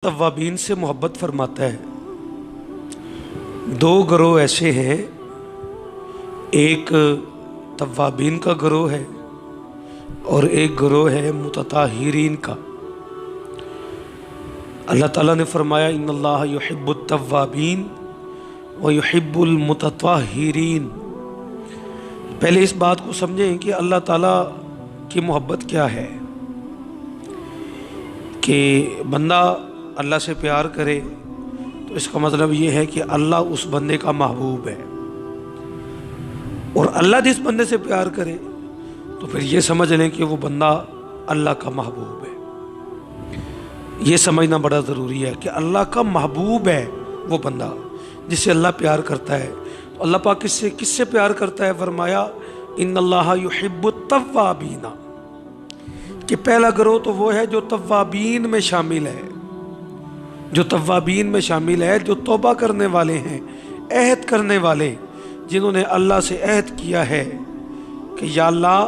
तव्वाबीन से मोहब्बत फरमाता है। दो गरोह ऐसे हैं, एक तव्वाबीन का गरोह है और एक गरोह है मुतताहिरीन का। अल्लाह ताला ने फरमाया इन्नल्लाह युहिब्बुत तव्वाबीन व युहिब्बुल मुतताहिरीन। पहले इस बात को समझें कि अल्लाह ताला की मोहब्बत क्या है, कि बंदा अल्लाह से प्यार करे तो इसका मतलब ये है कि अल्लाह उस बंदे का महबूब है, और अल्लाह जिस बंदे से प्यार करे तो फिर ये समझ लें कि वो बंदा अल्लाह का महबूब है। ये समझना बड़ा ज़रूरी है कि अल्लाह का महबूब है वो बंदा जिससे अल्लाह प्यार करता है। तो अल्लाह पाक किससे प्यार करता है? फरमाया इन्नल्लाह युहिब्बुत तव्वाबीना, कि पहला गिरोह तो वो है जो तव्वाबीन में शामिल है, जो तव्वाबीन में शामिल है, जो तौबा करने वाले हैं, अहद करने वाले, जिन्होंने अल्लाह से अहद किया है कि या अल्लाह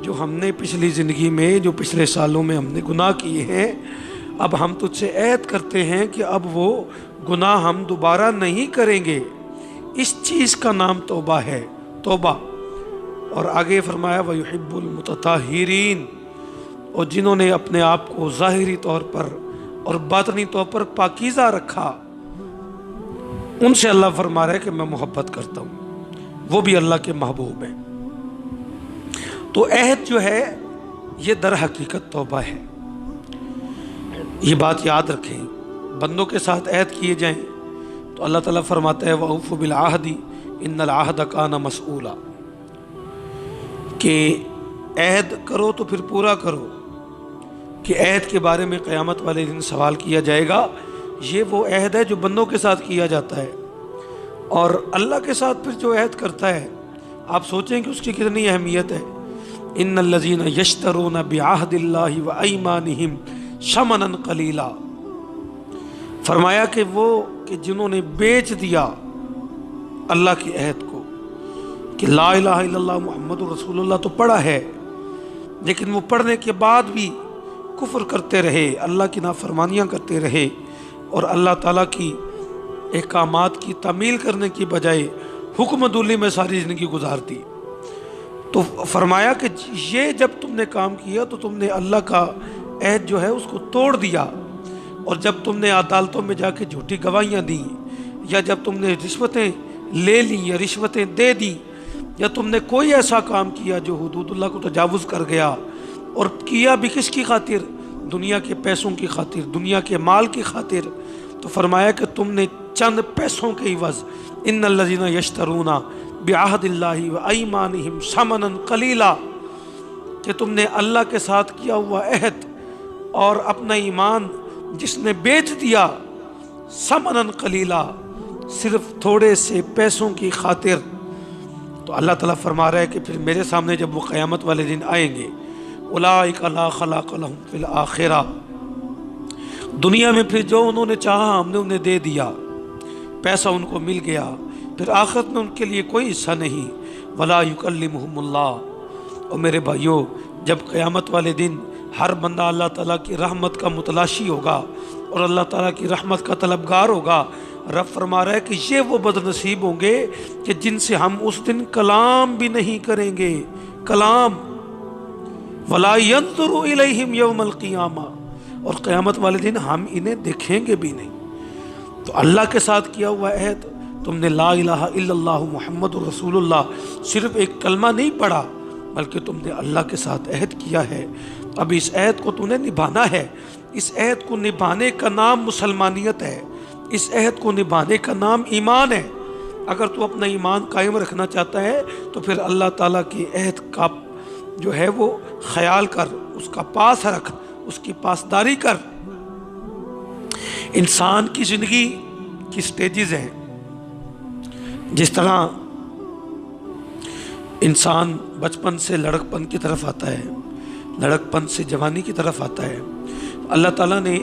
जो हमने पिछली ज़िंदगी में, जो पिछले सालों में हमने गुनाह किए हैं, अब हम तुझसे अहद करते हैं कि अब वो गुनाह हम दोबारा नहीं करेंगे। इस चीज़ का नाम तौबा है, तौबा। और आगे फरमाया व युहिब्बुल मुतताहिरीन, और जिन्होंने अपने आप को ज़ाहिरी तौर पर और बातनी तौर पर पाकीज़ा रखा, उनसे अल्लाह फरमा रहा है कि मैं मोहब्बत करता हूँ, वो भी अल्लाह के महबूब हैं। तो अहद जो है ये दर हकीकत तौबा है। ये बात याद रखें, बंदों के साथ अहद किए जाएं तो अल्लाह ताला फरमाता है वऊफ़ू बिल आहदी इन्नल आहद काना मसऊला, कि अहद करो तो फिर पूरा करो, कि अहद के बारे में क़यामत वाले दिन सवाल किया जाएगा। ये वो अहद है जो बंदों के साथ किया जाता है, और अल्लाह के साथ फिर जो अहद करता है, आप सोचें कि उसकी कितनी अहमियत है। इन्नल्लज़ीना यश्तरूना बिअहदिल्लाहि व अयमानिहिम शमनन कलीला, फरमाया कि वो कि जिन्होंने बेच दिया अल्लाह के अहद को, कि ला इलाहा इल्लल्लाह मुहम्मदुर रसूलुल्लाह तो पढ़ा है, लेकिन वो पढ़ने के बाद भी कुफ्र करते रहे, अल्लाह की नाफरमानियाँ करते रहे, और अल्लाह ताला की अहकामात की तामील करने की बजाय हुक्मदुली में सारी ज़िंदगी गुजार दी। तो फरमाया कि ये जब तुमने काम किया तो तुमने अल्लाह का अहद जो है उसको तोड़ दिया, और जब तुमने अदालतों में जाके झूठी गवाहियाँ दी, या जब तुमने रिश्वतें ले ली या रिश्वतें दे दी, या तुमने कोई ऐसा काम किया जो हुदूदुल्लाह को तजावुज़ कर गया, और किया भी किसकी खातिर? दुनिया के पैसों की खातिर, दुनिया के माल की खातिर। तो फरमाया कि तुमने चंद पैसों के इवज़ इन्नल्लज़ीना यश्तरूना बिअहदिल्लाहि व अयमानिहिम समनन कलीला, कि तुमने अल्लाह के साथ किया हुआ अहद और अपना ईमान जिसने बेच दिया समनन कलीला, सिर्फ थोड़े से पैसों की खातिर। तो अल्लाह ताला फरमा रहा है कि फिर मेरे सामने जब वो क़यामत वाले दिन आएंगे, उलाइका ला खलाक़ लहुम फिल आखिरा, दुनिया में फिर जो उन्होंने चाहा हमने उन्हें दे दिया, पैसा उनको मिल गया, फिर आखिरत में उनके लिए कोई हिस्सा नहीं। वला युकल्लिमुहुमुल्लाह, और मेरे भाइयों जब क़यामत वाले दिन हर बंदा अल्लाह ताला की रहमत का मुतलाशी होगा और अल्लाह ताला की रहमत का तलबगार होगा, रब फरमा रहा है कि ये वो बदनसीब होंगे कि जिनसे हम उस दिन कलाम भी नहीं करेंगे, कलाम। वला यंज़ुरु इलैहिम यौमल क़ियामा, और क़यामत वाले दिन हम इन्हें देखेंगे भी नहीं। तो अल्लाह के साथ किया हुआ अहद, तुमने ला इलाहा इल्लल्लाह मुहम्मदुर रसूलुल्लाह सिर्फ एक कलमा नहीं पढ़ा, बल्कि तुमने अल्लाह के साथ अहद किया है। अब इस अहद को तूने निभाना है। इस अहद को निभाने का नाम मुसलमानियत है, इस अहद को निभाने का नाम ईमान है। अगर तू अपना ईमान कायम रखना चाहता है तो फिर अल्लाह ताला के अहद का जो है वो ख्याल कर, उसका पास रख, उसकी पासदारी कर। इंसान की ज़िंदगी की स्टेजेस हैं। जिस तरह इंसान बचपन से लड़कपन की तरफ आता है, लड़कपन से जवानी की तरफ आता है, अल्लाह ताला ने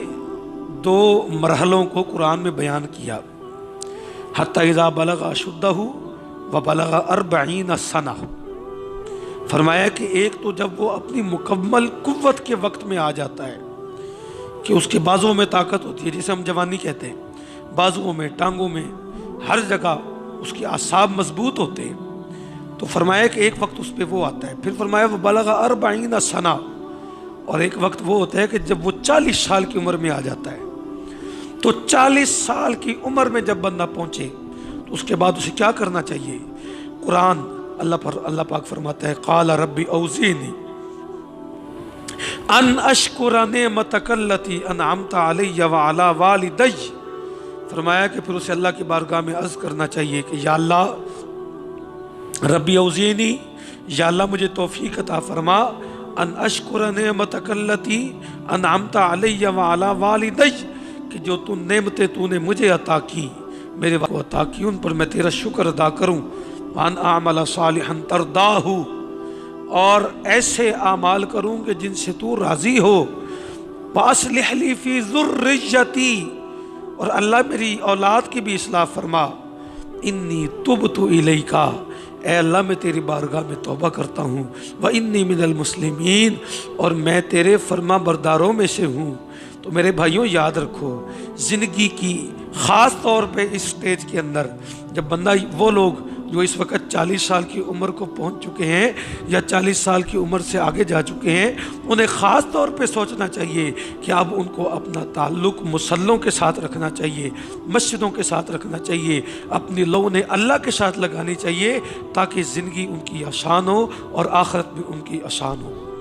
दो मरहलों को कुरान में बयान किया। हत्ता इज़ा बलगा अशुद्धहु व बलगा अर्बईन सना, फरमाया कि एक तो जब वो अपनी मुकम्मल कुव्वत के वक्त में आ जाता है, کہ اس کے بازوؤں میں طاقت ہوتی ہے، جسے ہم جوانی کہتے ہیں، بازوؤں میں، ٹانگوں میں، ہر جگہ اس کے اعصاب مضبوط ہوتے ہیں۔ تو فرمایا کہ ایک وقت اس پہ وہ آتا ہے، پھر فرمایا وہ بلغ 40 سنہ، اور ایک وقت وہ ہوتا ہے کہ جب وہ 40 سال کی عمر میں آ جاتا ہے۔ تو 40 سال کی عمر میں جب بندہ پہنچے تو اس کے بعد اسے کیا کرنا چاہیے؟ قرآن اللہ پاک فرماتا ہے قال ربی اوزینی ان اشکر نعمتک التی انعمت علی وعلی والدی، فرمایا کہ پھر اسے اللہ کی بارگاہ میں عرض کرنا چاہیے کہ یا اللہ ربی اوزینی، یا اللہ مجھے توفیق عطا فرما، ان اشکر نعمتک التی انعمت علی وعلی والدی، کہ جو تو نعمتیں تو نے مجھے عطا کی، میرے کو عطا کی، ان پر میں تیرا شکر ادا کروں، وان اعمل صالحا ترضاہ، اور ایسے اعمال کروں کہ جن سے تو راضی ہو، واصلح لی فی ذریتی، اور اللہ میری اولاد کی بھی اصلاح فرما، انی تبت الیک، اے اللہ میں تیری بارگاہ میں توبہ کرتا ہوں، وانی من المسلمین، اور میں تیرے فرما برداروں میں سے ہوں۔ تو میرے بھائیوں یاد رکھو، زندگی کی خاص طور پہ اس سٹیج کے اندر جب بندہ، وہ لوگ جو اس وقت 40 سال کی عمر کو پہنچ چکے ہیں یا 40 سال کی عمر سے آگے جا چکے ہیں، انہیں خاص طور پہ سوچنا چاہیے کہ اب ان کو اپنا تعلق مصلوں کے ساتھ رکھنا چاہیے، مسجدوں کے ساتھ رکھنا چاہیے، اپنی لو نے اللہ کے ساتھ لگانی چاہیے، تاکہ زندگی ان کی آسان ہو اور آخرت بھی ان کی آسان ہو۔